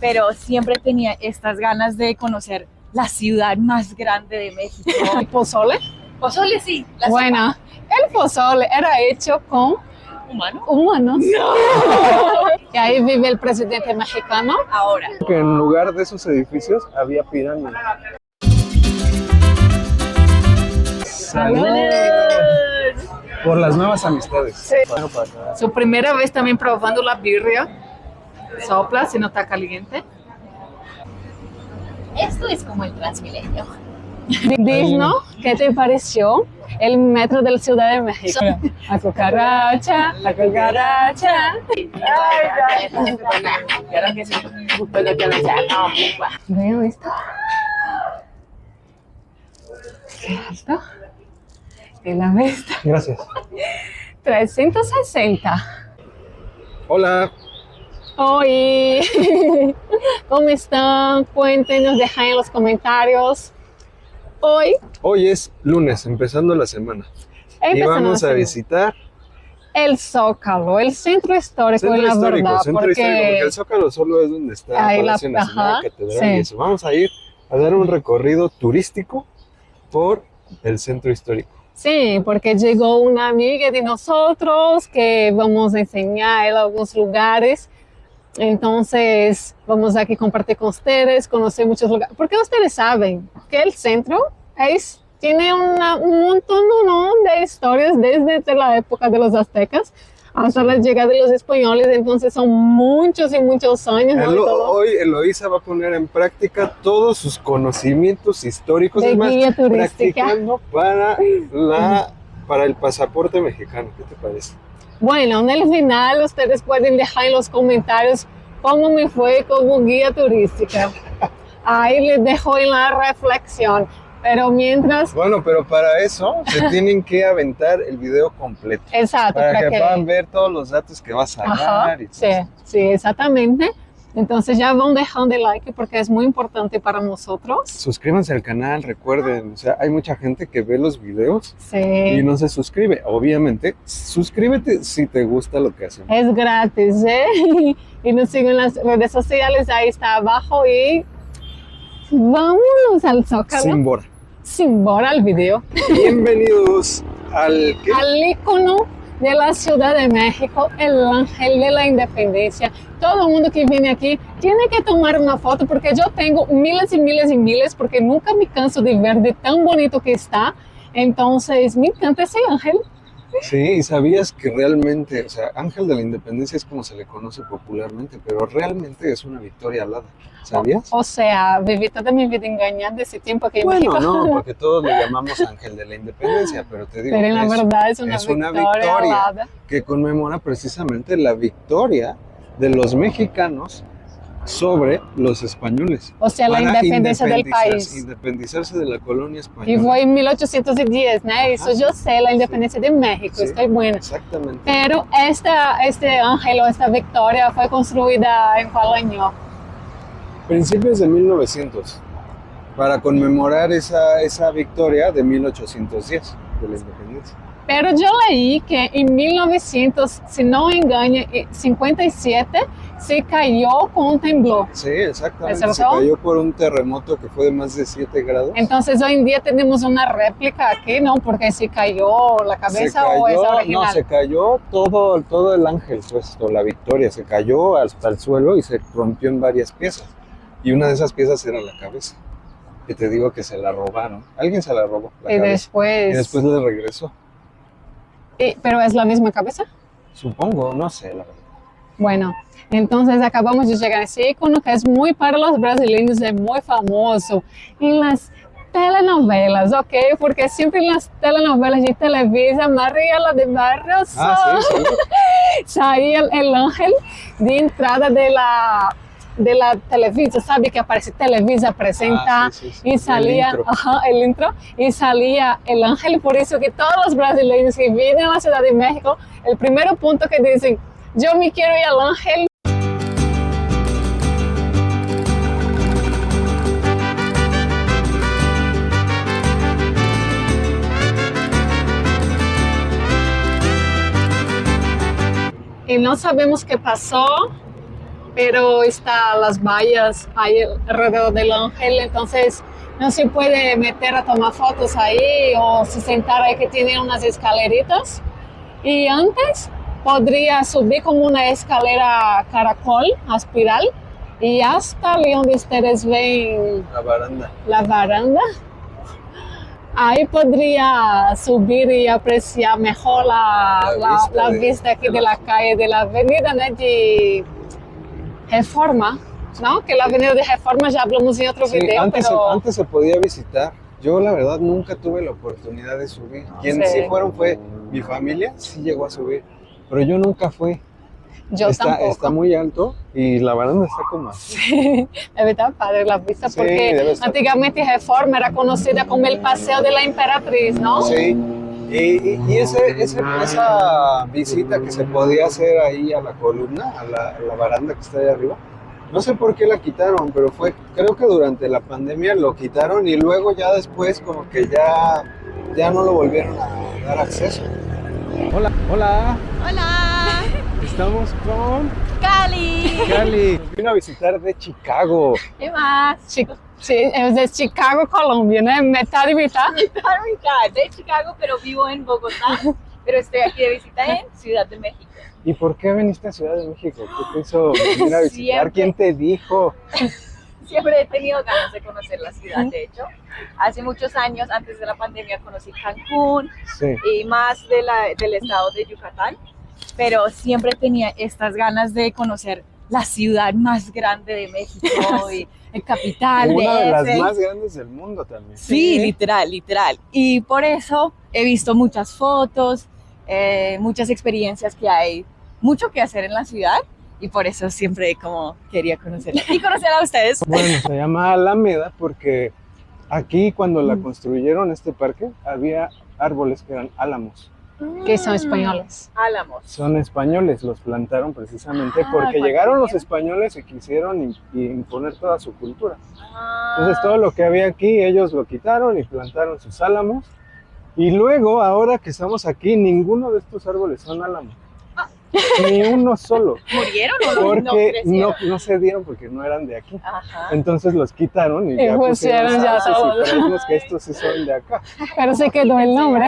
pero siempre tenía estas ganas de conocer la ciudad más grande de México. ¿El pozole? Pozole sí. Bueno, el pozole era hecho con humanos. No. Y ahí vive el presidente mexicano. Ahora. Que en lugar de esos edificios había pirámides. ¡Salud! Por las nuevas amistades. Sí. Su primera vez también probando la birria. Sopla si no está caliente. Esto es como el Transmilenio. Digno, ¿qué te pareció el metro de la Ciudad de México? La cucaracha, la cucaracha. Vean esto. Qué alto. Y la vista. Gracias. 360. Hola. Hoy, ¿cómo están? Cuéntenos, dejen en los comentarios. Hoy es lunes, empezando la semana. Y vamos a visitar el Zócalo, el centro histórico, la verdad. Centro histórico, porque el Zócalo solo es donde está Palacio Nacional, Catedral y eso. Vamos a ir a dar un recorrido turístico por el centro histórico. Sí, porque llegó una amiga de nosotros que vamos a enseñar en algunos lugares. Entonces, vamos aquí a compartir con ustedes, conocer muchos lugares. Porque ustedes saben que el centro tiene un montón de historias desde la época de los aztecas hasta la llegada de los españoles. Entonces, son muchos y muchos años. Hoy Eloísa va a poner en práctica todos sus conocimientos históricos. De guía turística. Practicando para el pasaporte mexicano. ¿Qué te parece? Bueno, en el final ustedes pueden dejar en los comentarios cómo me fue como guía turística. Ahí les dejo en la reflexión. Pero mientras... Bueno, pero para eso se tienen que aventar el video completo. Exacto. Para que puedan ver todos los datos que vas a dar. Y sí, sí, exactamente. Entonces ya van dejando el like porque es muy importante para nosotros. Suscríbanse al canal, recuerden, o sea, hay mucha gente que ve los videos y no se suscribe. Obviamente, suscríbete si te gusta lo que hacemos. Es gratis, ¿eh? Y nos siguen en las redes sociales, ahí está abajo y vámonos al Zócalo. Sin bora al video. Bienvenidos al ícono de la Ciudad de México, el Ángel de la Independencia. Todo el mundo que viene aquí tiene que tomar una foto porque yo tengo miles y miles y miles porque nunca me canso de ver de tan bonito que está. Entonces, me encanta ese ángel. Sí, y sabías que realmente, o sea, Ángel de la Independencia es como se le conoce popularmente, pero realmente es una victoria alada. ¿Sabías? O sea, viví toda mi vida engañada ese tiempo que Bueno, no, porque todos le llamamos Ángel de la Independencia, pero te digo, pero en la verdad es una victoria alada que conmemora precisamente la victoria de los mexicanos sobre los españoles. O sea, la independencia del país. Independizarse de la colonia española. Y fue en 1810, ¿no? Eso yo sé, la independencia de México, sí, estoy buena. Exactamente. Pero este ángel o esta victoria fue construida ¿en cuál año? Principios de 1900, para conmemorar esa victoria de 1810 de la independencia. Pero yo leí que en 1900, si no me engaño, 57 se cayó con un temblor. Sí, exactamente. Se cayó por un terremoto que fue de más de 7 grados. Entonces hoy en día tenemos una réplica aquí, ¿no? Porque se cayó la cabeza o es original. No, se cayó todo el ángel, pues, la victoria. Se cayó hasta el suelo y se rompió en varias piezas. Y una de esas piezas era la cabeza. Que te digo que se la robaron. Alguien se la robó. Y después le regresó. ¿Pero es la misma cabeza? Supongo, no sé, la verdad. Bueno, entonces acabamos de llegar a ese icono que es muy para los brasileños, es muy famoso en las telenovelas, ¿ok? Porque siempre en las telenovelas de Televisa, María la de Barrios, sí. salía el ángel de entrada de la Televisa, ¿sabe? Que aparece Televisa presenta y salía el intro y salía el ángel. Por eso que todos los brasileños que vienen a la Ciudad de México, el primer punto que dicen, yo me quiero ir al ángel. Y no sabemos qué pasó. pero está las vallas ahí alrededor del ángel, entonces no se puede meter a tomar fotos ahí o se sentar ahí que tiene unas escaleritas. Y antes podría subir como una escalera caracol, a espiral, y hasta ahí donde ustedes ven la baranda. Ahí podría subir y apreciar mejor la vista aquí de la calle, de la avenida, né, de Reforma, ¿no? Que la avenida de Reforma ya hablamos en otro video, antes se podía visitar. Yo la verdad nunca tuve la oportunidad de subir. Quien sí fueron fue mi familia, sí llegó a subir, pero yo nunca fui. Yo tampoco. Está muy alto y la baranda está como así. Sí, debe estar padre la vista, Sí, porque antiguamente Reforma era conocida como el Paseo de la Emperatriz, ¿no? Sí, y esa visita que se podía hacer ahí a la columna, a la baranda que está ahí arriba, no sé por qué la quitaron, pero creo que durante la pandemia lo quitaron y luego ya después como que ya no lo volvieron a dar acceso. Hola. Hola, Estamos con Cali. Cali. Nos vino a visitar de Chicago. ¿Qué más? Sí, es de Chicago, Colombia, ¿no? Mitad y mitad. De Chicago, pero vivo en Bogotá. Pero estoy aquí de visita en Ciudad de México. ¿Y por qué viniste a Ciudad de México? ¿Qué te hizo venir a visitar? Siempre. ¿Quién te dijo? Siempre he tenido ganas de conocer la ciudad, de hecho. Hace muchos años, antes de la pandemia, conocí Cancún Sí. y más del estado de Yucatán. Pero siempre tenía estas ganas de conocer la ciudad más grande de México y el capital Una de las DF. más grandes del mundo también. Sí, literal. Y por eso he visto muchas fotos, muchas experiencias que hay, mucho que hacer en la ciudad y por eso siempre como quería conocerla y conocer a ustedes. Bueno, se llama Alameda porque aquí cuando la construyeron este parque había árboles que eran álamos. Que son españoles. Álamos. Son españoles, los plantaron precisamente porque cuando llegaron los vinieron. españoles y quisieron imponer toda su cultura. Ah, Entonces todo lo que había aquí ellos lo quitaron y plantaron sus álamos. Y luego, ahora que estamos aquí, ninguno de estos árboles son álamos. Ni uno solo. ¿Murieron o no Porque crecieron? no se dieron porque no eran de aquí. Ajá. Entonces los quitaron y Y ya pusieron pusieron ya sauces todos. y parecemos que estos sí son de acá. Pero se quedó el nombre.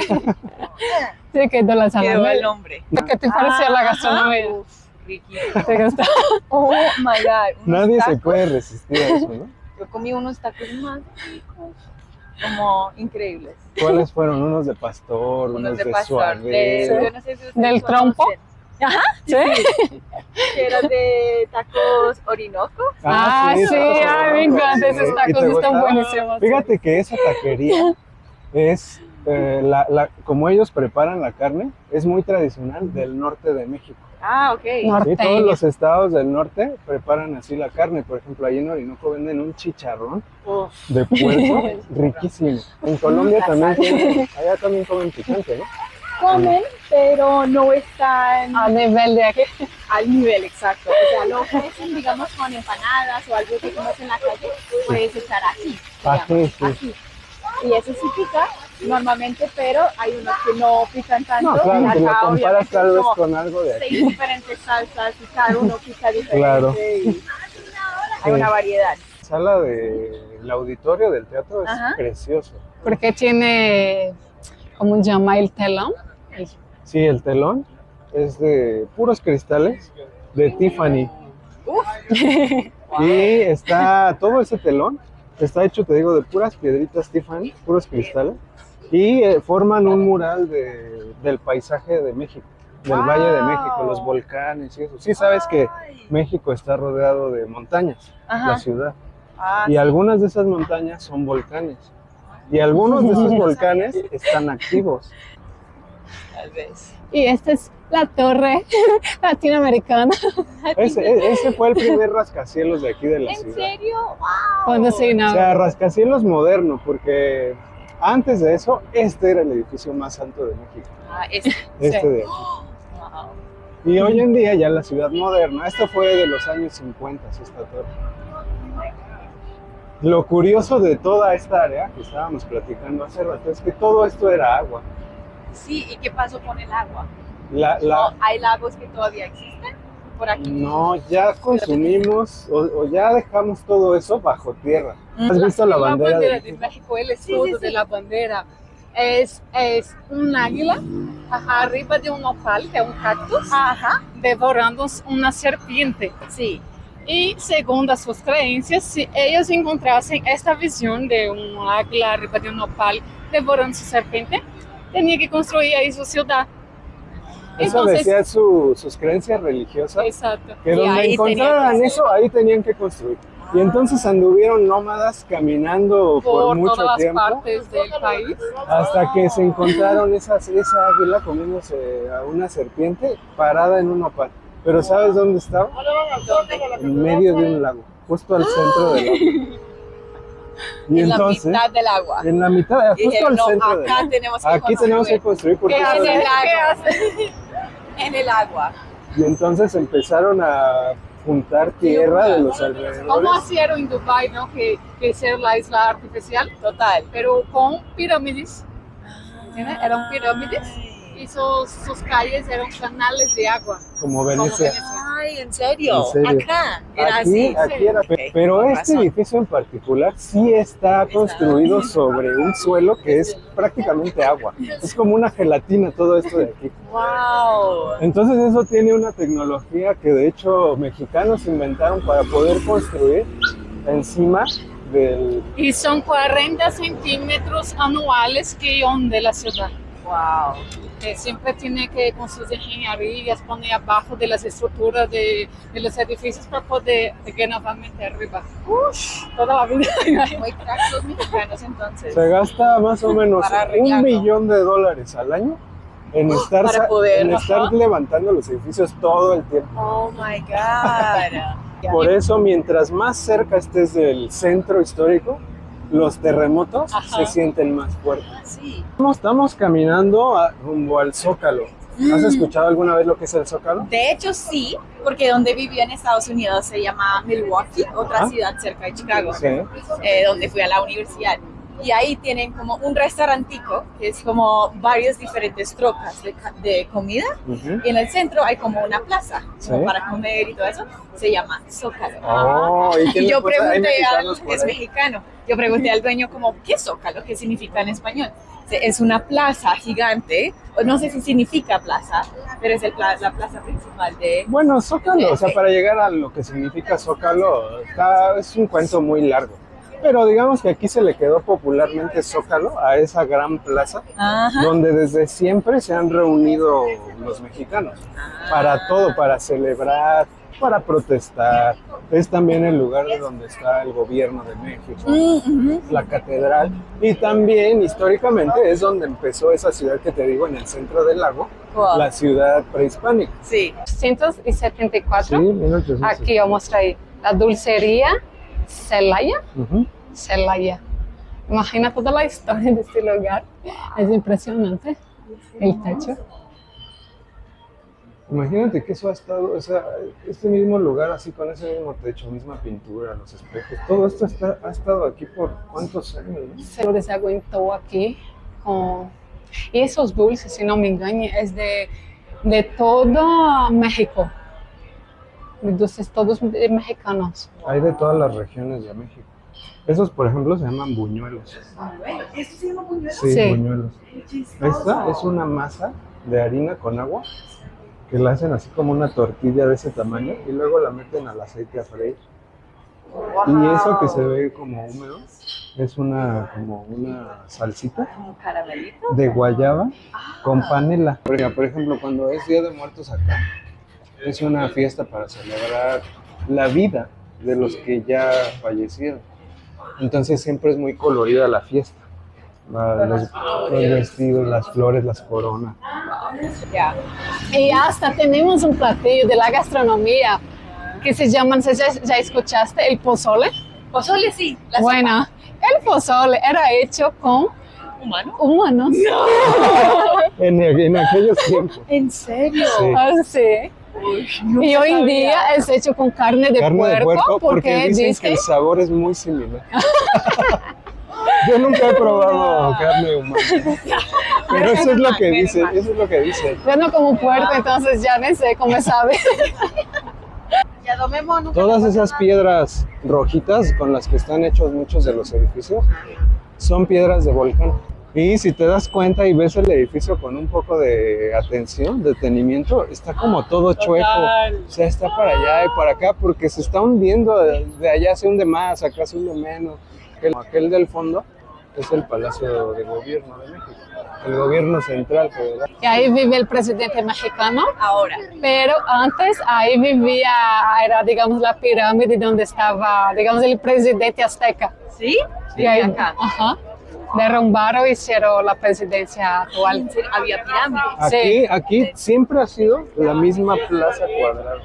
Se quedó la Quedó el Alameda. nombre. ¿Qué te pareció la gastronomía? Uf, riquísimo. ¿Te gustó? Oh my God. unos Nadie se tacos. puede resistir a eso, ¿no? Yo comí unos tacos más ricos, como increíbles. ¿Cuáles fueron? Unos de pastor, unos de pastor, suadero. yo no sé si ustedes ¿Del trompo? conocen. Ajá, ¿Sí? que eran de tacos Orinoco. Ah, sí, tacos ay, me encantan esos ¿Y tacos, te están gustaban? buenísimos. Fíjate que esa taquería es, como ellos preparan la carne, es muy tradicional del norte de México. Ah, ok. Norte. ¿Sí? Todos los estados del norte preparan así la carne. Por ejemplo, ahí en Orinoco venden un chicharrón Uf, de puerco riquísimo. En Colombia La también sal. allá también comen picante, ¿no? comen, pero no están A nivel de aquí. al nivel exacto. O sea, lo ofrecen, digamos, con empanadas o algo que comes en la calle, puedes echar aquí. se Ají, llama, sí. ají. Y eso sí pica normalmente, pero hay unos que no pican tanto. No, claro, y que lo acá, comparas obviamente, tal vez como con algo de aquí. 6 diferentes salsas y cada uno pica diferente. Claro. Y Sí. hay una variedad. La sala del auditorio del teatro es Ajá. precioso. Porque tiene, ¿cómo se llama? El telón. Sí, el telón es de puros cristales de Tiffany. Y está todo ese telón, está hecho, te digo, de puras piedritas Tiffany, puros cristales. Y forman un mural del paisaje de México, del Valle de México, los volcanes y eso. Sí, sabes que México está rodeado de montañas, Ajá. la ciudad. Ah, Y algunas de esas montañas son volcanes. Y algunos de esos volcanes están activos. tal vez. Y esta es la torre latinoamericana. Ese fue el primer rascacielos de aquí de la ¿En ciudad. serio? ¡Wow! Cuando se O sea, inauguró. rascacielos moderno, porque antes de eso, este era el edificio más alto de México. Ah, Este de aquí. wow. Y hoy en día ya la ciudad moderna, esta fue de los años 50, esta torre. Lo curioso de toda esta área que estábamos platicando hace rato es que todo esto era agua. Sí, ¿y qué pasó con el agua? La- ¿No hay lagos que todavía existen? por aquí. No, ya consumimos o ya dejamos todo eso bajo tierra. ¿Has visto la bandera de México? El escudo de la bandera es un águila arriba de un nopal, que es un cactus, Ajá, devorando una serpiente. sí. Y según sus creencias, si ellos encontrasen esta visión de un águila arriba de un nopal devorando su serpiente, tenía que construir ahí su ciudad. Eso decía sus creencias religiosas, Exacto. que Y donde ahí encontraran tenían que eso, ahí tenían que construir. Y entonces anduvieron nómadas caminando por mucho todas tiempo, las partes del país. hasta que se encontraron esa águila comiéndose a una serpiente parada en un nopal. Pero ¿sabes dónde estaba? En medio de un lago, justo al centro del lago. Y En entonces, la mitad del agua. en la mitad, Y justo dijeron, al no, centro del acá lago. tenemos que Aquí tenemos que construir porque ¿Qué esto hacen? es- ¿Qué hace? En el agua. Y entonces empezaron a juntar tierra de los Como alrededores. hicieron en Dubái, ¿no? Que ser la isla artificial, Total. pero con pirámides. ¿Entiendes? Eran pirámides y sus calles eran canales de agua. Como Como Venecia. Ay, ¿en serio? ¿En serio? Acá era Aquí, así. aquí era. Ok, Pero con este razón. edificio en particular sí está construido sobre un suelo que es prácticamente agua. Es como una gelatina todo esto de aquí. Wow. Entonces eso tiene una tecnología que de hecho mexicanos inventaron para poder construir encima del... Y son 40 centímetros anuales que onde la ciudad. Wow. Que siempre tiene que, con sus ingenierías, poner abajo de las estructuras de los edificios para poder llegar nuevamente arriba. Toda la vida. Muy cracks los mexicanos entonces. Se gasta más o menos Para arreglarlo. $1 millón al año en estar, para poder, en estar ajá. levantando los edificios todo el tiempo. Oh my God. Por eso, mientras más cerca estés del centro histórico, los terremotos Ajá. se sienten más fuertes. Sí. Estamos caminando rumbo al Zócalo. ¿Has escuchado alguna vez lo que es el Zócalo? De hecho, sí, porque donde viví en Estados Unidos se llama Milwaukee, otra Ah. ciudad cerca de Chicago, Sí. donde fui a la universidad. Y ahí tienen como un restaurantico, que es como varias diferentes trocas de comida. Ujú. Y en el centro hay como una plaza como Sí. para comer y todo eso. Se llama Zócalo. Oh, ¿y qué Y le yo pasa? Hay pregunté mexicanos por es ahí. mexicano, yo pregunté al dueño como, ¿qué es Zócalo? ¿Qué significa en español? Es una plaza gigante, o no sé si significa plaza, pero es la plaza principal de... Bueno, Zócalo, o sea, Sí. para llegar a lo que significa Zócalo, es un cuento muy largo. Pero digamos que aquí se le quedó popularmente Zócalo a esa gran plaza, Ajá. donde desde siempre se han reunido los mexicanos para todo, para celebrar, para protestar. Es también el lugar de donde está el gobierno de México, Ujú. la catedral, y también históricamente es donde empezó esa ciudad que te digo en el centro del lago, Wow. la ciudad prehispánica. Sí. 174. Sí, 1800. Aquí yo mostré la dulcería Celaya. Ujú. Celaya. Imagina toda la historia de este lugar. Es impresionante. El techo. Imagínate que eso ha estado, o sea, este mismo lugar así con ese mismo techo, misma pintura, los espejos, todo esto ha estado aquí por cuántos años, ¿no? Se se aguantó aquí. Y esos dulces, si no me engaño, es de todo México. De dulces todos mexicanos. Hay de todas las regiones de México. Esos, por ejemplo, se llaman buñuelos. ¿Esto se llama buñuelos? Sí, Sí. buñuelos. Esta es una masa de harina con agua que la hacen así como una tortilla de ese tamaño y luego la meten al aceite a freír. Y eso que se ve como húmedo es como una salsita ¿Un caramelito? de guayaba con panela. Por ejemplo, cuando es Día de Muertos acá, es una fiesta para celebrar la vida de los que ya fallecieron. Entonces siempre es muy colorida la fiesta. Los vestidos, las flores, las coronas. Ya. Y hasta tenemos un platillo de la gastronomía que se llama, ¿ya escuchaste? El pozole. Pozole sí. La Bueno, el pozole era hecho con sopa humano. humanos. En aquellos tiempos. ¿En serio? Sí. Así. Y hoy en día es hecho con carne de puerco porque dicen que el sabor es muy similar. Yo nunca he probado carne humana. Pero eso es lo que dice, eso es lo que dice. yo no como puerco, entonces ya no sé cómo sabe. Todas esas piedras rojitas con las que están hechos muchos de los edificios son piedras de volcán. Y si te das cuenta y ves el edificio con un poco de atención, detenimiento, está como todo chueco. O sea, está para allá y para acá porque se está hundiendo. De allá se hunde más, acá se hunde menos. Aquel del fondo es el Palacio de Gobierno de México, el gobierno central federal. Y ahí vive el presidente mexicano. Ahora. Pero antes ahí vivía, era digamos la pirámide donde estaba, digamos, el presidente azteca. ¿Sí? Y ahí, acá. ajá, derrumbaron y hicieron la presidencia actual. Había pirámides. Sí. Aquí siempre ha sido la misma plaza cuadrada.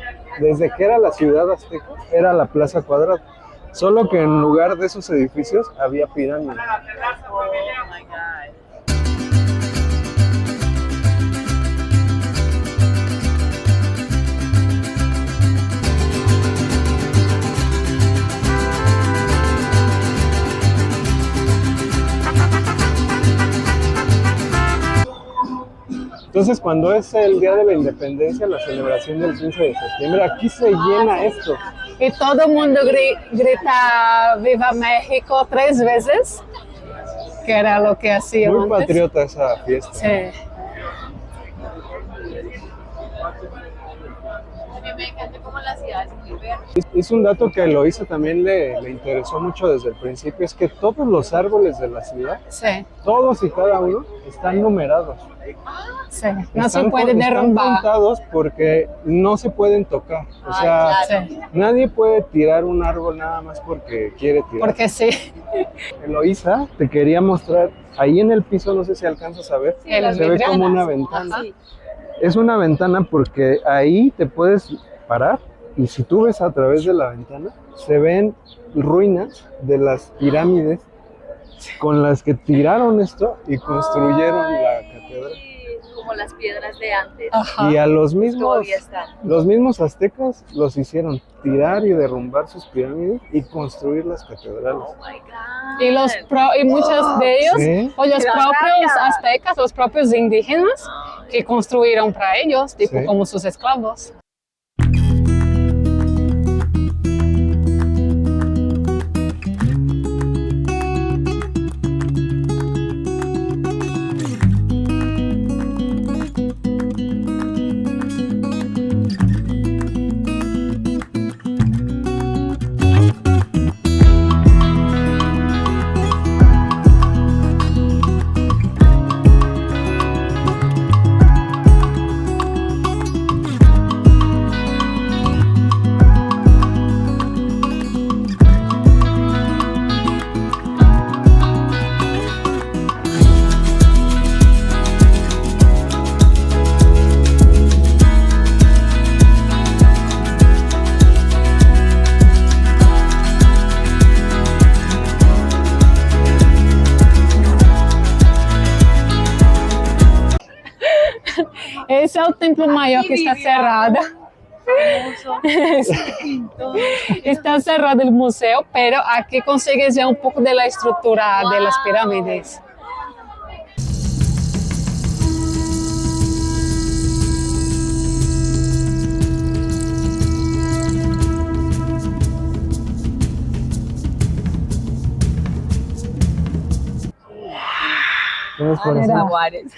Desde que era la ciudad azteca, era la plaza cuadrada. Solo que en lugar de esos edificios había pirámides. Oh my God. Entonces, cuando es el Día de la Independencia, la celebración del 15 de septiembre, aquí se llena esto. Y todo el mundo grita Viva México 3 veces, que era lo que hacían Muy antes. patriota esa fiesta. Sí. A mí me encanta como la ciudad es muy verde. Es un dato que a Eloísa también le interesó mucho desde el principio, es que todos los árboles de la ciudad, Sí, todos y cada uno, están numerados. sí. No se Están puede están derrumbar. contados porque no se pueden tocar. O sea, claro. Sí, nadie puede tirar un árbol nada más porque quiere tirar. porque sí. Eloísa te quería mostrar, ahí en el piso, no sé si alcanzas a ver, Sí, las se ve vidrieras. como una ventana. Sí. Es una ventana porque ahí te puedes parar y si tú ves a través de la ventana, se ven ruinas de las pirámides con las que tiraron esto y construyeron la catedral. Como las piedras de antes. Ajá. Y a los mismos, Todavía están. los mismos aztecas los hicieron tirar y derrumbar sus pirámides y construir las catedrales. Oh my God. Y muchos de ellos, Sí. o los Qué propios rabia. aztecas, los propios indígenas, que construyeron para ellos, tipo Sí. como sus esclavos. Ese es el templo mayor que está cerrado. Está cerrado el museo, pero aquí consigues ya un poco de la estructura de las pirámides. ¿Tienes por Mira. eso? Jaguares.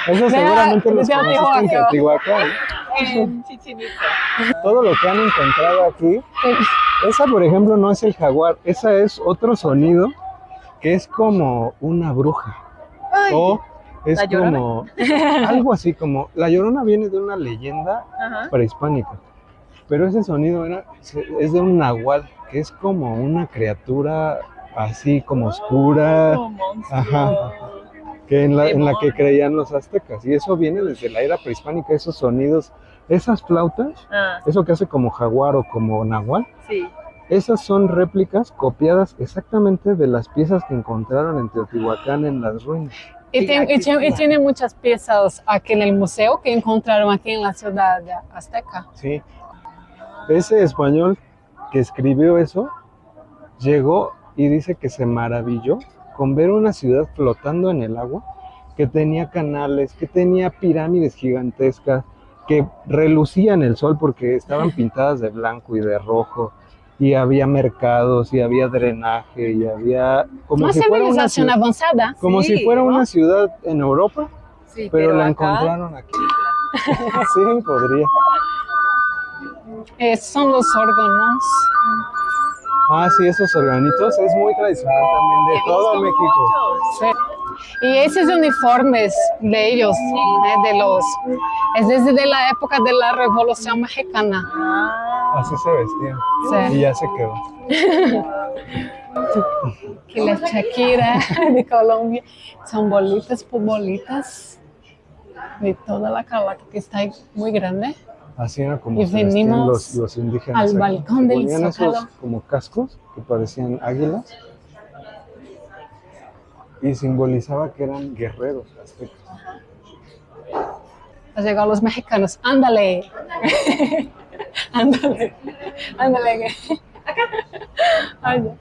Eso seguramente los de conociste en Teotihuacán. Teotihuacán. En Chichén Itzá. Todo lo que han encontrado aquí, esa por ejemplo no es el jaguar, esa es otro sonido que es como una bruja. Ay. O es ¿La Llorona? como algo así como, la Llorona viene de una leyenda Ajá. prehispánica, pero ese sonido es de un nahual, que es como una criatura así como oscura, Como monstruo. ajá, que en la que creían los aztecas, y eso viene desde la era prehispánica, esos sonidos, esas flautas, Ah, eso que hace como jaguar o como nahual, sí. esas son réplicas copiadas exactamente de las piezas que encontraron en Teotihuacán en las ruinas. Y tiene muchas piezas aquí en el museo que encontraron aquí en la ciudad azteca. Sí. Ese español que escribió eso llegó y dice que se maravilló con ver una ciudad flotando en el agua, que tenía canales, que tenía pirámides gigantescas, que relucían el sol porque estaban pintadas de blanco y de rojo, y había mercados, y había drenaje, y había como Una si fuera una civilización ciudad, avanzada. como Sí, si fuera ¿no? una ciudad en Europa, Sí, pero la acá- encontraron aquí. Sí, podría. Son los órganos. Ah, sí, esos organitos es muy tradicional también de He todo visto México. muchos. Y esos uniformes de ellos, es desde la época de la Revolución Mexicana. Ah, Así se vestían. Sí. Y ya se quedó. Que la Shakira de Colombia son bolitas por bolitas de toda la calaca que está ahí muy grande. Así era como Y se vestían venimos los indígenas. al aquí. balcón Se del ponían Zócalo. esos como cascos que parecían águilas y simbolizaba que eran guerreros aztecas. Ha llegado los mexicanos. Ándale. Ándale. Ándale. Ay,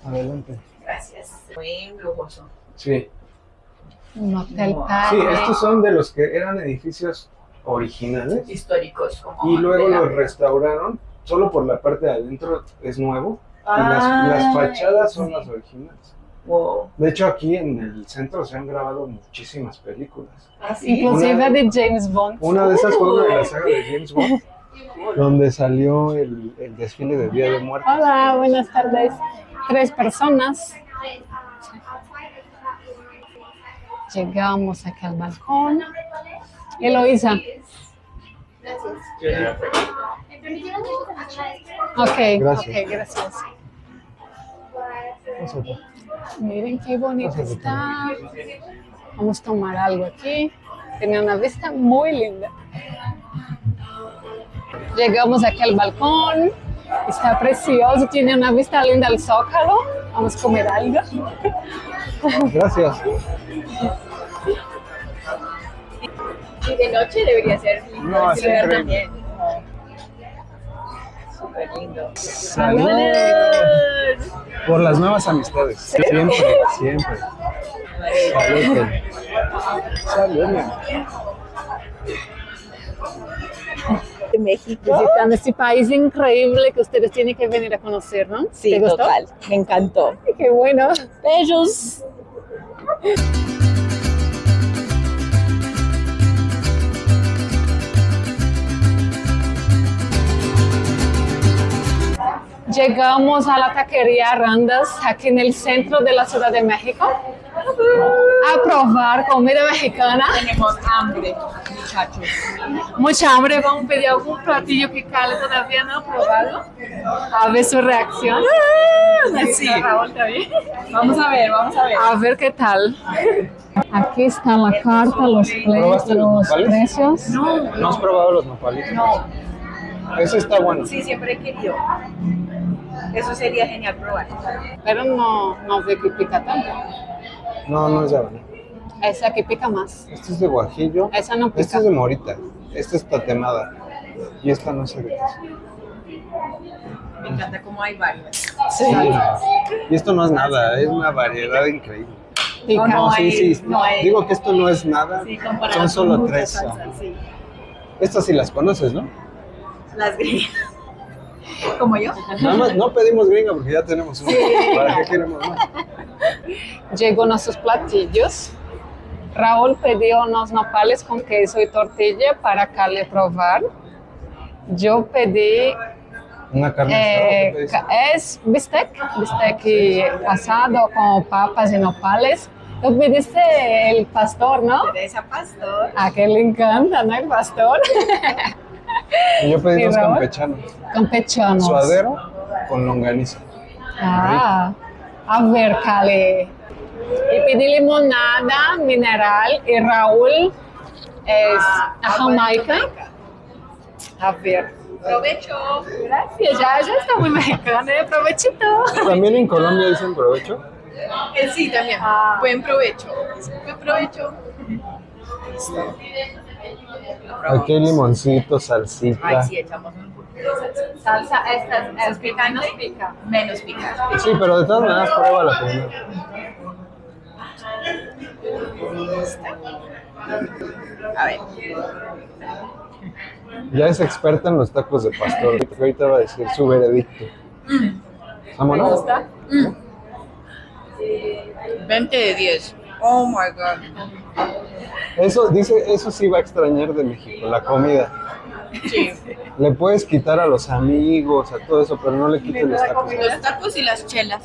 Adelante. gracias. Muy lujoso. Sí. un hotel Sí, padre. estos son de los que eran edificios originales Históricos. Como y luego de la- los restauraron. Solo por la parte de adentro es nuevo y Ah, las fachadas son las originales. Wow. De hecho, aquí en el centro se han grabado muchísimas películas. Ah, sí. Inclusive Una- de James Bond. Una de esas fue una de la saga de James Bond, donde salió el desfile de Día de Muertos. Hola, buenas tardes. 3 personas. Llegamos aquí al balcón. Eloisa. Ok, Gracias. ok, gracias. Vamos a- Miren qué bonito Gracias, está. Vamos a tomar algo aquí. Tiene una vista muy linda. Llegamos aquí al balcón. Está precioso. Tiene una vista linda al Zócalo. Vamos a comer algo. Gracias. Y de noche debería ser lindo. No, ese es lugar increíble. también. Súper lindo. Salud. Por las nuevas amistades. Siempre, siempre. Salud. Salud, mi amor. De México. Visitando este país increíble que ustedes tienen que venir a conocer, ¿no? Sí, ¿Te gustó? total. Me encantó. Ay, qué bueno. Besos. Llegamos a la taquería Randas, aquí en el centro de la Ciudad de México, a probar comida mexicana. Tenemos hambre, muchachos. Mucha hambre, vamos a pedir algún platillo que Cale todavía no ha probado. A ver su reacción. Sí. Raúl también. Vamos a ver, vamos a ver. A ver qué tal. Aquí está la carta, los, ¿Probaste los nopales? precios. ¿No has probado los nopalitos? No, Ese está bueno. sí, siempre he querido. Eso sería genial probar. Pero no veo que pica tanto. No, no es de habanero. Esa que pica más. Este es de guajillo. Esa no pica. Este es de morita. Esta es tatemada. Y esta no sé de qué es. Me encanta cómo hay varios. Sí. Y esto no es nada, es una variedad increíble. Pica. No, No, sí, sí. no hay- Digo que esto no es nada. Sí, comparado Son con solo muchas 3. salsas, sí. Estas sí las conoces, ¿no? Las gringas. ¿Como yo? Nada más no pedimos gringa porque ya tenemos una. ¿Para qué queremos más? Llegó nuestros platillos. Raúl pidió unos nopales con queso y tortilla para Cale probar. Yo pedí Una carne asada, ¿qué pediste? es bistec y asado con papas y nopales. Tú pediste el pastor, ¿no? Teresa Pastor. A que le encanta, ¿no? El pastor. Y yo pedí ¿Y dos Raúl? campechanos. Campechanos. Suadero con longaniza. Ah, a ver, Cale. Y pedí limonada mineral y Raúl es a Jamaica. A ver. Provecho. Gracias, ya está muy mexicana, provechito. También en Colombia dicen provecho. Sí, también. Ah. Buen provecho. Buen provecho. Aquí hay limoncito, salsita. Ay, sí, echamos un poquito de salsa. Salsa, esta ¿Es picante? pica. Menos picante. Sí, pero de todas maneras prueba la primera. A ver. Ya es experta en los tacos de pastor. Ahorita va a decir su veredicto. ¿Vámonos? 20 de 10. Oh my God. Eso, dice, eso sí va a extrañar de México, la comida. Sí. Le puedes quitar a los amigos, a todo eso, pero no le quites los tacos. Los tacos y las chelas.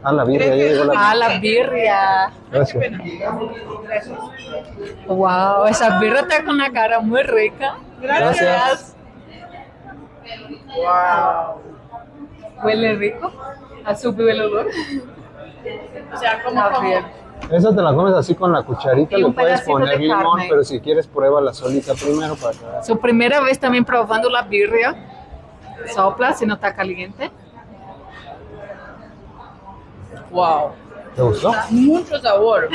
Ah, la birria, ya llegó la Ah, la birria. Gracias. Wow, esa birria está con una cara muy rica. Gracias. Wow. Huele rico. A subido el olor. O sea, como Está bien. Esa te la comes así con la cucharita, Y le un puedes pedacito poner de limón, carne. pero si quieres pruébala solita primero para que... Su primera vez también probando la birria. Sopla si no está caliente. Wow. ¿Te gustó? Mucho sabor.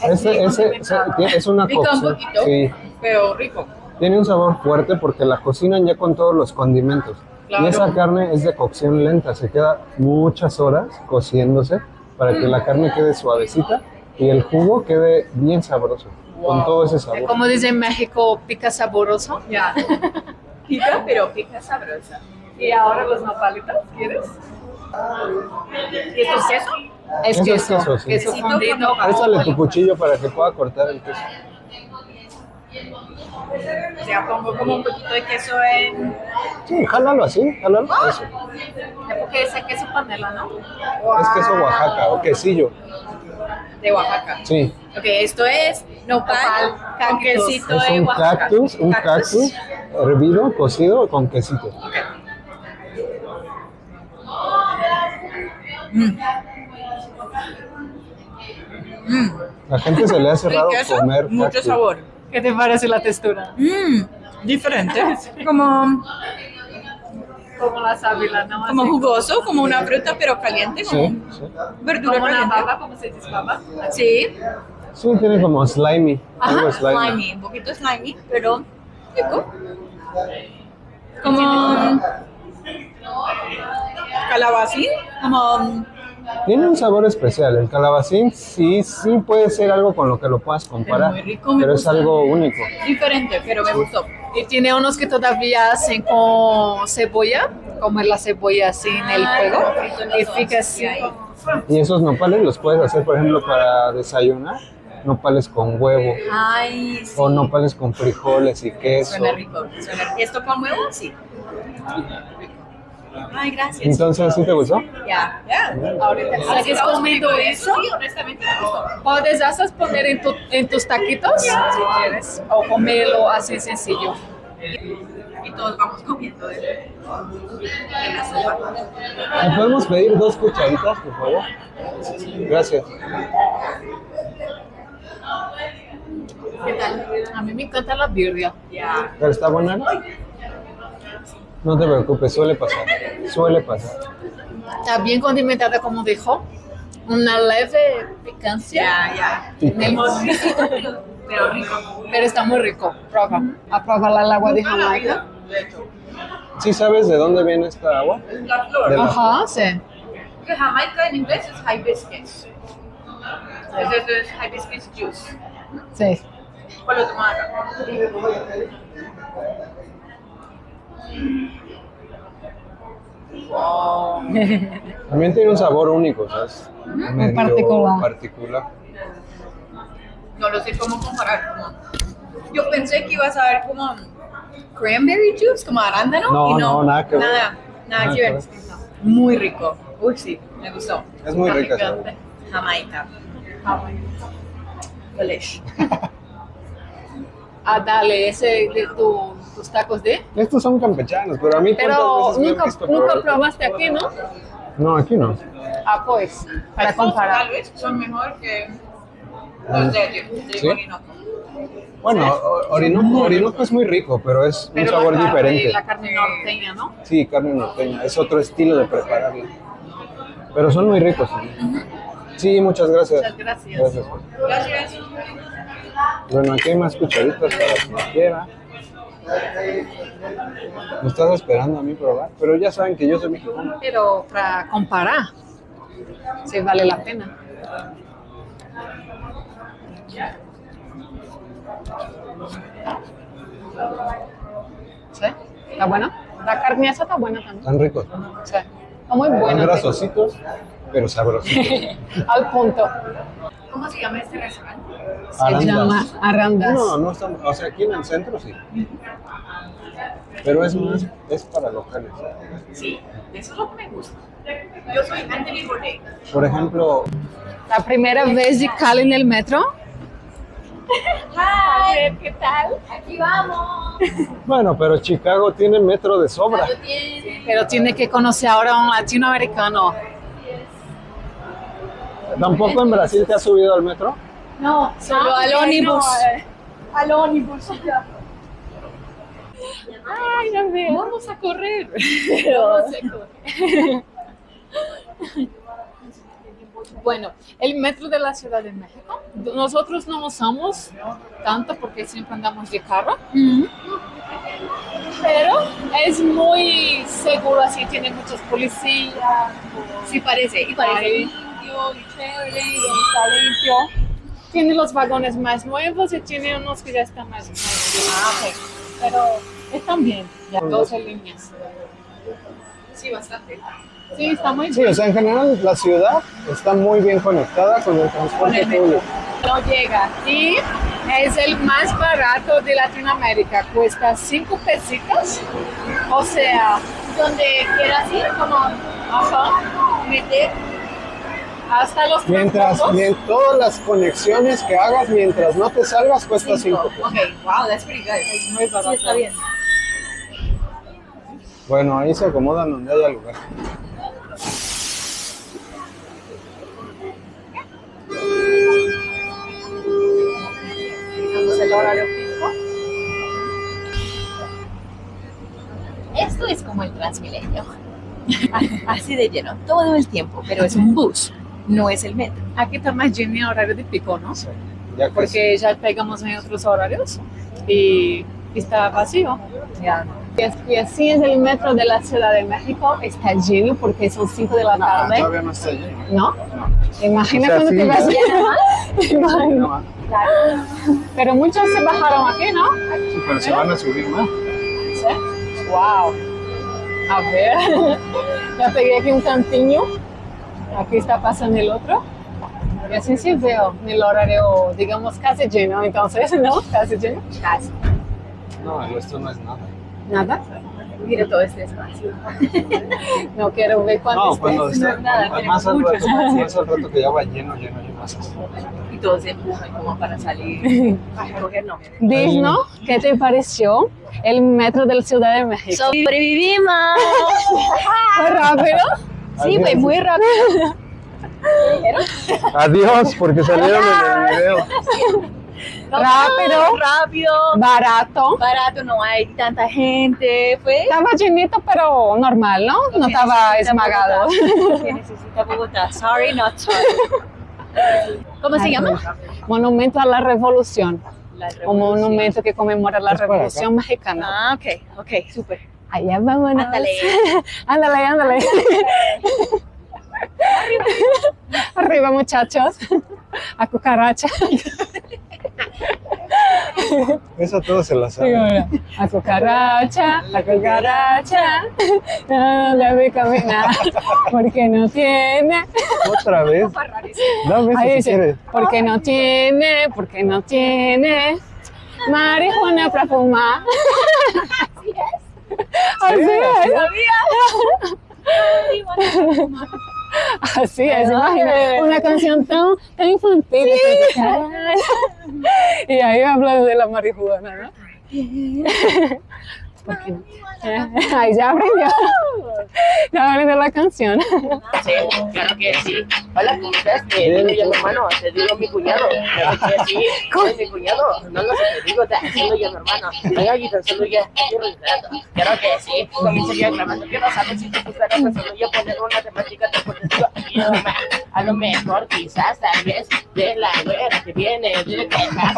Es una Pica un cocción. poquito, Sí, pero rico. tiene un sabor fuerte porque la cocinan ya con todos los condimentos. Claro. Y esa carne es de cocción lenta, se queda muchas horas cociéndose para que la carne quede suavecita y el jugo quede bien sabroso, con Wow. todo ese sabor. Como dice en México, pica saboroso. Ya. Pica, pero pica sabrosa. Y ahora los nopalitos, ¿quieres? ¿Y esto es queso? Es Eso es queso. queso, sí. Queso Quesito fundido. con nopal. Préstale tu cuchillo para que pueda cortar el queso. O sea, pongo como un poquito de queso en... Sí, jálalo así, jálalo. Eso. Porque ese queso panela, ¿no? Es queso Oaxaca o quesillo. De Oaxaca. Sí. Ok, esto es nopal con quesito Es de un Oaxaca. cactus hervido, cocido con quesito. La gente se le hace El raro queso, comer mucho cactus. sabor. ¿Qué te parece la textura? Diferente. Como Como la sábila, ¿no? como Así, jugoso, como una fruta, pero caliente, como Sí, sí. verdura como una caliente. baba, como se dice baba. Sí, Sí, tiene como slimy. Algo ajá, slimy. slimy, un poquito slimy, pero rico. Como calabacín, como Tiene un sabor especial. El calabacín sí puede ser algo con lo que lo puedas comparar. muy rico, me pero es gusta. algo único. diferente, pero me gustó. Y tiene unos que todavía hacen con cebolla, comer la cebolla sin el fuego. Y fica así. Y esos nopales los puedes hacer, por ejemplo, para desayunar. Nopales con huevo. Ay, sí. O nopales con frijoles y queso. Suena rico. ¿Esto con huevo? Sí. Ay, gracias. Entonces, ¿sí te gustó? Ya. Ahorita sigues comiendo eso. Sí, honestamente me gustó. Puedes hacer poner en tus taquitos si quieres. O comerlo así sencillo. Y todos vamos comiendo de la sopa. ¿Me podemos pedir 2 cucharitas, por favor? Gracias. ¿Qué tal? A mí me encanta la birria. Ya. ¿Pero está buena? No te preocupes, suele pasar. Suele pasar. Está bien condimentada, como dijo. Una leve picancia. Ya. Tenemos, Pero rico. pero está muy rico. Prueba. A probar el agua de Jamaica. De hecho. ¿Sí sabes de dónde viene esta agua? La flor. De la- Ajá, sí. Que Jamaica en inglés es hibiscus. Entonces es hibiscus juice. Sí. ¿Cuál lo tomas acá? Wow. También tiene un sabor único, ¿sabes? Medio particular. No lo sé cómo comparar. Yo pensé que ibas a ver como cranberry juice, como arándano. No, y no, nada que ver. Nada Nada que que ver. ver. Muy rico. Uy, sí, me gustó. Es muy rica. esa Picante. Jamaica. Delish. Ah, dale, ese de tus tacos de. Estos son campechanos, pero a mí Pero ¿cuántas veces me han nunca, visto nunca probar? probaste aquí, ¿no? No, aquí no. Ah, pues, para Estos comparar. Tal vez son mejor que los de ¿Sí? Orinoco. Bueno, Orinoco es muy rico, pero es un Pero sabor la carne, diferente. la carne norteña, ¿no? Sí, carne norteña, es otro estilo de prepararla. Pero son muy ricos también. Sí, muchas gracias. Muchas gracias. Gracias. Bueno, aquí hay más cucharitas para quien quiera. Me estás esperando a mí probar, pero ya saben que yo soy mexicano. Pero para comparar, sí vale la pena. ¿Sí? ¿Está buena? La carne esa está buena también. Están ricos. Sí. Está muy Están buena. grasositos, pero sabrositos. Al punto. ¿Cómo se llama este restaurante? Se llama Arandas. No, no estamos, o sea, aquí en el centro sí. Pero es más, es para locales. Sí, eso es lo que me gusta. Yo soy Anthony Bourdain. Por ejemplo, La primera vez de Cali en el metro. Hi, ¿qué tal? Aquí vamos. bueno, pero Chicago tiene metro de sobra. Pero tiene que conocer ahora a un latinoamericano. ¿Tampoco en Brasil te has subido al metro? No, solo al ónibus. Al ónibus. Ay, no veo. Vamos a correr. Bueno, el metro de la Ciudad de México, nosotros no usamos tanto porque siempre andamos de carro, pero es muy seguro, así tiene muchos policías. Sí parece, y parece Ay. limpio, y chévere, y Está limpio. Tiene los vagones más nuevos y tiene unos que ya están más nuevos. Pero están bien, ya 12 líneas. sí, bastante. Sí, está muy Sí, o sea, en general la ciudad está muy bien conectada con el transporte Con el metro. público. no llega. Y es el más barato de Latinoamérica, cuesta 5 pesitos. O sea, Donde quieras ir, como meter. hasta los Mientras, transportes. todas las conexiones que hagas mientras no te salgas cuesta 5 pesos. Ok, wow, that's pretty good. Es muy barato. Sí, está bien. Bueno, ahí se acomodan donde haya lugar. Vamos el horario fijo. Esto es como el Transmilenio. Así de lleno, todo el tiempo, pero es un bus, no es el metro. Aquí está más lleno en horario de pico, ¿no? Ya casi. Porque ya pegamos en otros horarios y está vacío. Ya. Y así es el metro de la Ciudad de México, está lleno porque son 5 de la tarde, Todavía no está lleno. ¿no? Imagina O sea, cuando sí, te vas ya. Imagina. No, Pero muchos se bajaron aquí, ¿no? sí, pero se van a subir más. ¿Sí? Wow. A ver, ya pegué aquí un cantiño. Aquí está pasando el otro. Y así sí veo en el horario, digamos, casi lleno. Entonces, ¿no? Casi lleno. Casi. No, esto no es nada. Nada. Mire todo este espacio. No quiero ver cuánto No, está. cuando está, nada, más al tenemos rato, más al rato que ya va lleno, más así. Y todos se empujan como para salir. Para coger, no. Dinos, ¿qué te pareció el metro de la Ciudad de México? ¡Sobrevivimos! ¿Fue rápido? Sí, fue muy rápido. Adiós, porque salieron en el video. Rápido, Rápido. barato. Barato, no hay tanta gente. Fue. Estaba llenito, pero normal, ¿no? No que estaba necesita esmagado. Bogotá. Que necesita Bogotá. Sorry, not sorry. ¿Cómo se llama? Monumento a la Revolución. La Un monumento que conmemora la Es para Revolución Mexicana. Ah, ok, súper. Allá vámonos. Ándale. Ándale, ándale. Arriba, muchachos. A cucaracha. Eso todo se la sabe. A cucaracha, no debe caminar porque no tiene. Otra vez. No ves Ahí si dice, quieres. porque no tiene marihuana para fumar. Así es. Así es, imagina, una canción tan infantil. Y ahí hablan de la marihuana, ¿no? ¿Por qué no? Ahí ya aprendió. Ya aprendió la canción. Sí, claro que sí. Hola, ¿cómo estás? Te digo yo, mi hermano, te digo mi cuñado. Claro que sí, es mi cuñado. No lo sé, te digo, te digo yo, mi hermano. Oiga, y tan solo ya estoy registrando. Claro que sí, comienzo ya grabando. Quiero saber si te gustaría tan solo yo poner una temática deportiva idioma. A lo mejor, quizás, tal vez, de la güera que viene de Texas.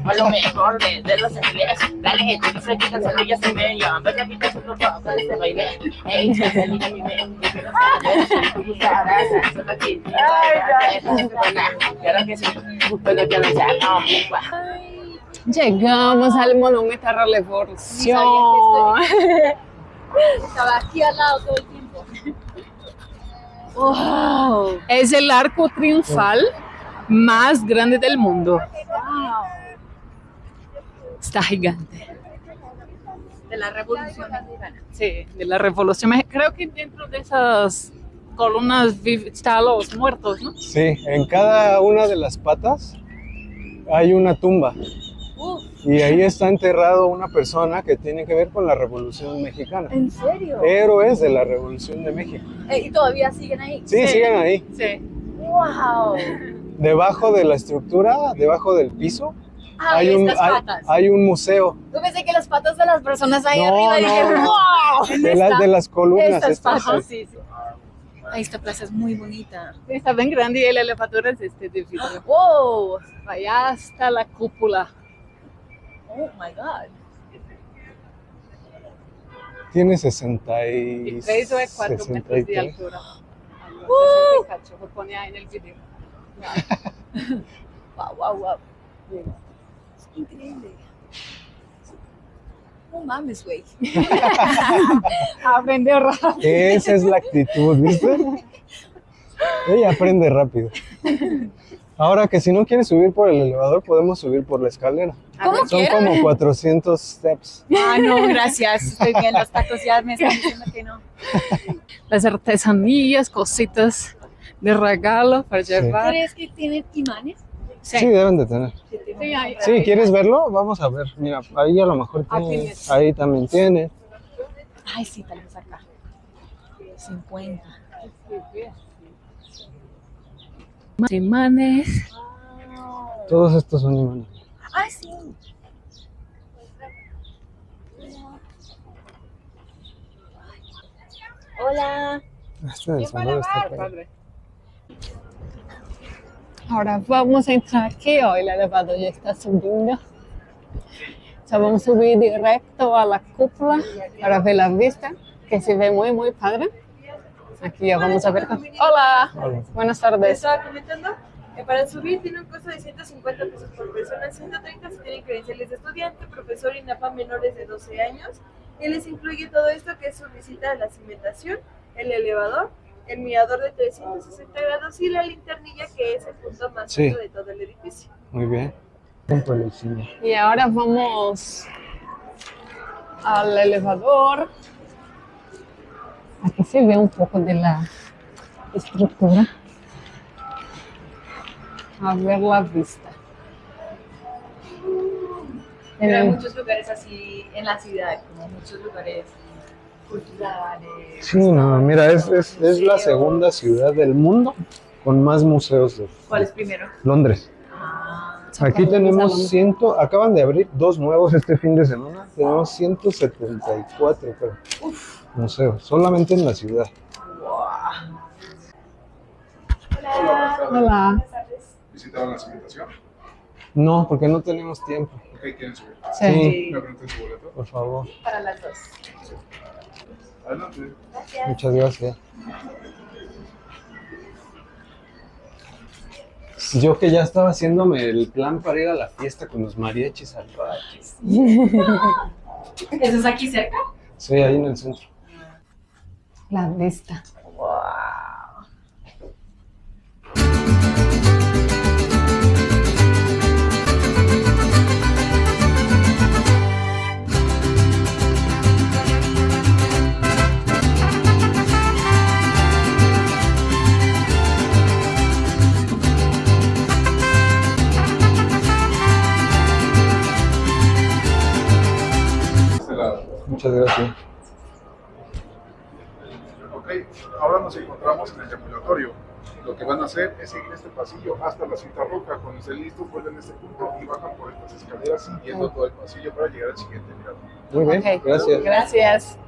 A lo mejor de los ingleses. Dale, te dice que tan solo ya se ve. Yo, ven a quitar su ropa para este baile. Ey, se liga mi mente. Tú gustarás, solo que claro que sí, pero que no sea complicado. Llegamos al Monumento a la Revolución. Estaba aquí al lado todo el tiempo. Wow. Es el arco triunfal más grande del mundo. Wow. Está gigante. De la Revolución Mexicana. Sí, de la Revolución Mexicana. Creo que dentro de esas columnas están los muertos, ¿no? Sí, en cada una de las patas hay una tumba. Y ahí está enterrado una persona que tiene que ver con la Revolución Mexicana. ¿En serio? Héroes de la Revolución de México. ¿Y todavía siguen ahí? Sí, siguen ahí. Sí. ¡Wow! Debajo de la estructura, debajo del piso, Ay, estas patas. hay un museo Yo pensé que las patas de las personas ahí No, arriba y dije, no. ¡wow! de las columnas. Estas estas, patas, sí. sí. Ay, esta plaza es muy bonita. Está bien grande y el elevador es este edificio. ¡Wow! Allá está la cúpula. Oh my God. Tiene 63. 3 o 4 metros de 63. altura. Lo pone ahí en el video. Wow, wow, wow. Es increíble. No mames, güey. Aprende rápido. Esa es la actitud, ¿viste? Ella aprende rápido. Ahora que si no quieres subir por el elevador, podemos subir por la escalera. ¿Cómo Son quieran? como 400 steps. Ah, no, gracias. Estoy bien, los tacos ya me están diciendo que no. Las artesanías, cositas de regalo para llevar. ¿Crees que tienen imanes? Sí, deben de tener. Sí, ahí. Sí, ¿quieres verlo? Vamos a ver. Mira, ahí a lo mejor Aquí tiene. es. Ahí también tiene. Ay, sí, tal vez acá. 50. Imanes. Todos estos son imanes. Ay, sí. Hola. Este del Salvador está padre. Ahora vamos a entrar aquí. Hoy el elevador ya está subiendo. O sea, vamos a subir directo a la cúpula para ver la vista, que se ve muy, muy padre. Aquí ya vamos a ver. Hola. Hola. Buenas Les tardes. estaba comentando que para subir tiene un costo de 150 pesos por persona, 130 si tienen credenciales de estudiante, profesor y NAPA menores de 12 años. Y les incluye todo esto, que es su visita a la cimentación, el elevador, el mirador de 360 grados y la linternilla, que es el punto más Sí. alto de todo el edificio. Muy bien. Tiempo de cine. Y ahora vamos al elevador. Aquí se ve un poco de la estructura. A ver la vista. Pero hay Tiene- muchos lugares así en la ciudad, como muchos lugares culturales. Sí, no, mira, es la segunda ciudad del mundo con más museos de ¿Cuál es primero? Londres. Ah, Aquí tenemos acaban de abrir 2 nuevos este fin de semana. Tenemos 174 creo, museos, solamente en la ciudad. Hola. ¿Visitaron la cimentación? No, porque no tenemos tiempo. Ok, ¿quieren subir? Sí. ¿Me preguntan su boleto? Por favor. para las dos. Adelante. Muchas gracias. Yo que ya estaba haciéndome el plan para ir a la fiesta con los mariachis salvajes. ¿Eso es aquí cerca? Sí, ahí en el centro. La vista. Este lado. Muchas gracias. Ok, ahora nos encontramos en el ambulatorio. Lo que van a hacer es seguir este pasillo hasta la cinta roja. Cuando estén listos, vuelven a este punto y bajan por estas escaleras siguiendo todo el pasillo para llegar al siguiente mirador. Muy bien, Ok. gracias. Gracias.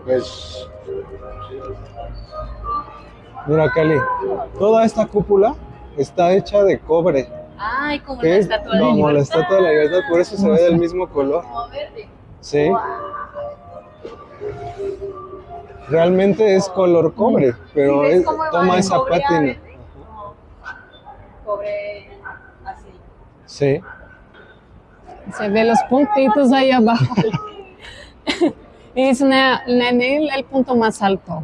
Pues, mira, Cali, toda esta cúpula está hecha de cobre, Ay, como que la es estatua de como la libertad. Estatua de la Libertad, por eso se ve del mismo color. Como verde. Sí. Realmente es color cobre, pero ¿Sí ves cómo va toma el esa cobre a pátina. verde? Como cobre así. Sí. Se ve los puntitos ahí abajo. Es el punto más alto.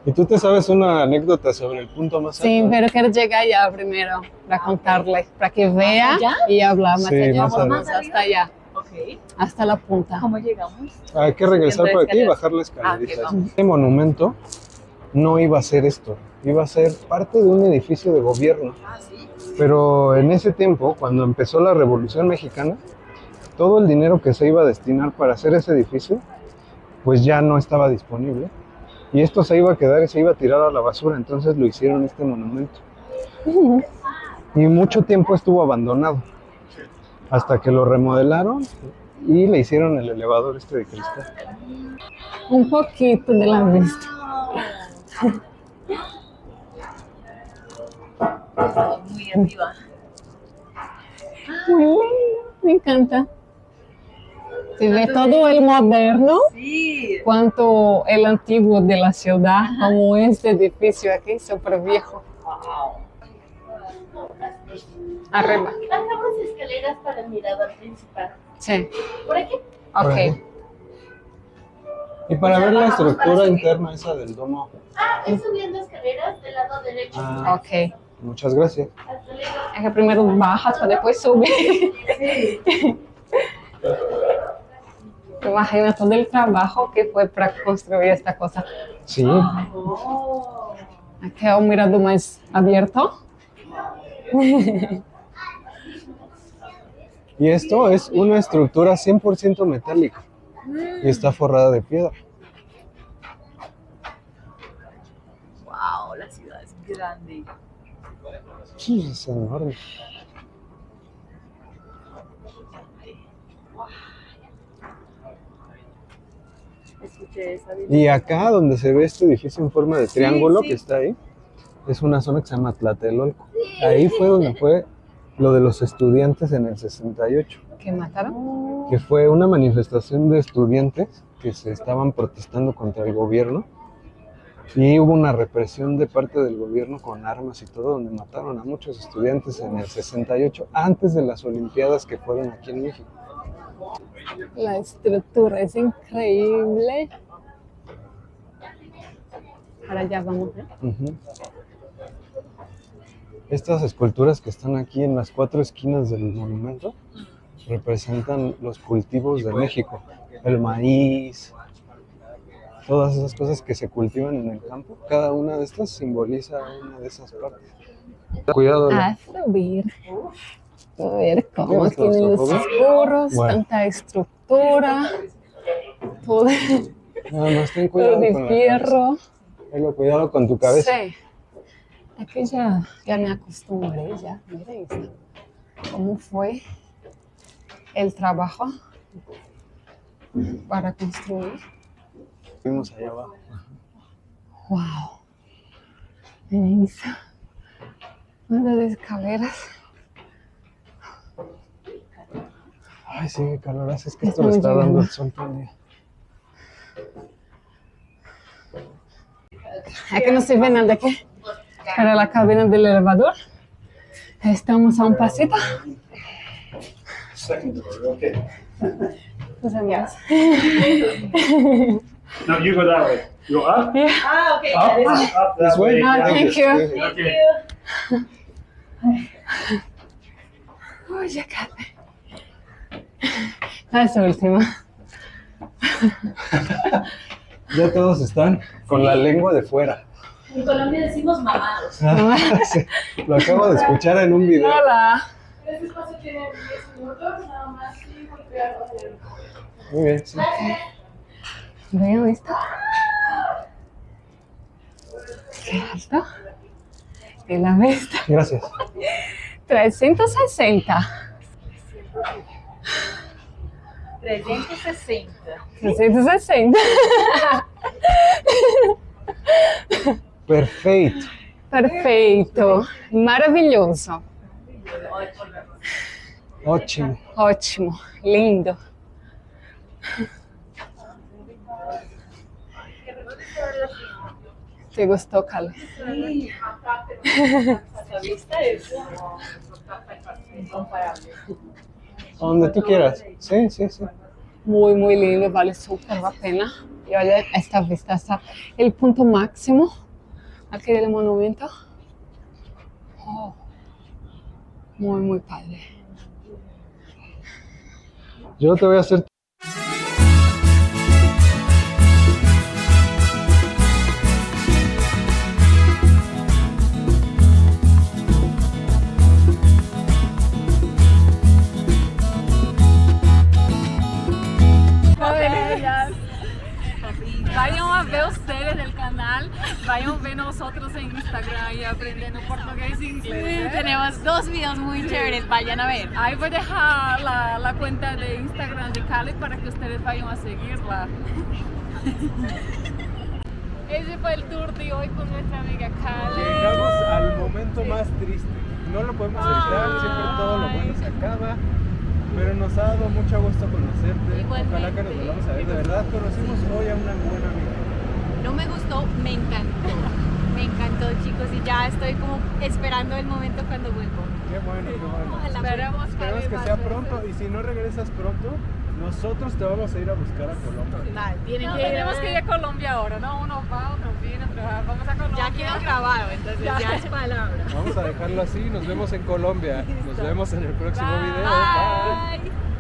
¿Y tú te sabes una anécdota sobre el punto más alto? Sí, pero quiero llegar allá primero para contarle, para que vea allá? y hablar más Sí, allá. más Vamos arriba. hasta allá, Ok. hasta la punta. ¿Cómo llegamos? Hay que regresar por aquí y Escaleras. bajar la escalerita. Ah, ok, vamos. Este monumento no iba a ser esto, iba a ser parte de un edificio de gobierno. Ah, sí. Pero en ese tiempo, cuando empezó la Revolución Mexicana, todo el dinero que se iba a destinar para hacer ese edificio, pues ya no estaba disponible. Y esto se iba a quedar y se iba a tirar a la basura, entonces lo hicieron este monumento. Y mucho tiempo estuvo abandonado, hasta que lo remodelaron y le hicieron el elevador este de cristal. Un poquito de la vista. Muy arriba. Muy lindo, me encanta. Se ve todo el moderno, Sí. cuanto el antiguo de la ciudad, como este edificio aquí, súper viejo. Arriba. Bajamos escaleras para el mirador principal. Sí, ¿Por aquí? Por ahí. ok. Y para ver la estructura interna esa del domo. Ah, es subiendo escaleras del lado derecho. Ah, Ok. muchas gracias. Hasta luego. Es que primero bajas para después subir. Imagina todo el trabajo que fue para construir esta cosa. Sí, Ha quedado un mirador más abierto. y esto es una estructura 100% metálica y está forrada de piedra. Wow, la ciudad es grande. Sí, es enorme. Escuché esa Y acá donde se ve este edificio en forma de triángulo sí. que está ahí, es una zona que se llama Tlatelolco. Ahí fue donde fue lo de los estudiantes en el 68, ¿Qué mataron? que fue una manifestación de estudiantes que se estaban protestando contra el gobierno y hubo una represión de parte del gobierno con armas y todo, donde mataron a muchos estudiantes en el 68, antes de las Olimpiadas que fueron aquí en México. La estructura es increíble. Ahora ya vamos, ¿no? Ujú. Estas esculturas que están aquí en las 4 esquinas del monumento representan los cultivos de México, el maíz, todas esas cosas que se cultivan en el campo. Cada una de estas simboliza una de esas partes. Cuidado, A subir. A ver cómo ¿Tienes tienen los claustrofobia? muros, Bueno. tanta estructura, todo, nada más ten todo cuidado de con la fierro. cabeza. Tenlo cuidado con tu cabeza. Sí. Aquí ya me acostumbré, ya. Mira esto. ¿Cómo fue el trabajo para construir? Fuimos allá abajo. ¡Wow! Miren eso. Una de escaleras. Ay, sí, qué calor hace, es que esto Estamos le está dando llegando. el sol todo el día. Aquí no se ve nada aquí. Para la cabina del elevador. Estamos a un pasito. Pues amigos. No, you go that way. You go up? Yeah. Ah, ok. Up, ya up that This way? way. Ah, yeah. thank you. Thank Okay. you. Uy, ya cabe. Ah, es última. Ya todos están con la lengua de fuera. En Colombia decimos mamados. Sí, lo acabo de escuchar en un video. Hola. Este espacio tiene 10 minutos, nada más y golpear hacia el... Muy bien, sí. Vean esto. Qué alto. Y la vista. Gracias. 360. 360. 360. Perfeito. Perfeito. Maravilhoso. Ótimo. Ótimo. Lindo. ¿Te gustó, Cale? Sí. La vista es incomparable. Donde tú quieras. Sí, sí, sí. Muy, muy lindo. Vale súper la pena. Y olha esta vista, hasta el punto máximo aquí del monumento. Oh, muy, muy padre. Yo te voy a hacer. Vayan a ver ustedes del canal, vayan a ver nosotros en Instagram y aprendiendo portugués e inglés. Tenemos 2 videos muy chéveres, vayan a ver. Ahí voy a dejar la cuenta de Instagram de Cale para que ustedes vayan a seguirla. Ese fue el tour de hoy con nuestra amiga Cale. Llegamos al momento más triste. No lo podemos evitar, siempre todo lo bueno se acaba. Pero nos ha dado mucho gusto conocerte. Igualmente. Ojalá que nos volvamos a ver. De verdad, conocimos hoy a una buena amiga. No me gustó, me encantó. Me encantó, chicos, y ya estoy como esperando el momento cuando vuelvo. Qué bueno, qué bueno. Ojalá. Esperamos Esperemos que sea pronto. Y si no regresas pronto, nosotros te vamos a ir a buscar a Colombia. Tenemos que ir a Colombia ahora, ¿no? Uno va, otro viene, otro va. Vamos a Colombia. Ya quedó grabado, entonces ya es palabra. Vamos a dejarlo así. Nos vemos en Colombia. Nos vemos en el próximo Bye. video. Bye. Bye.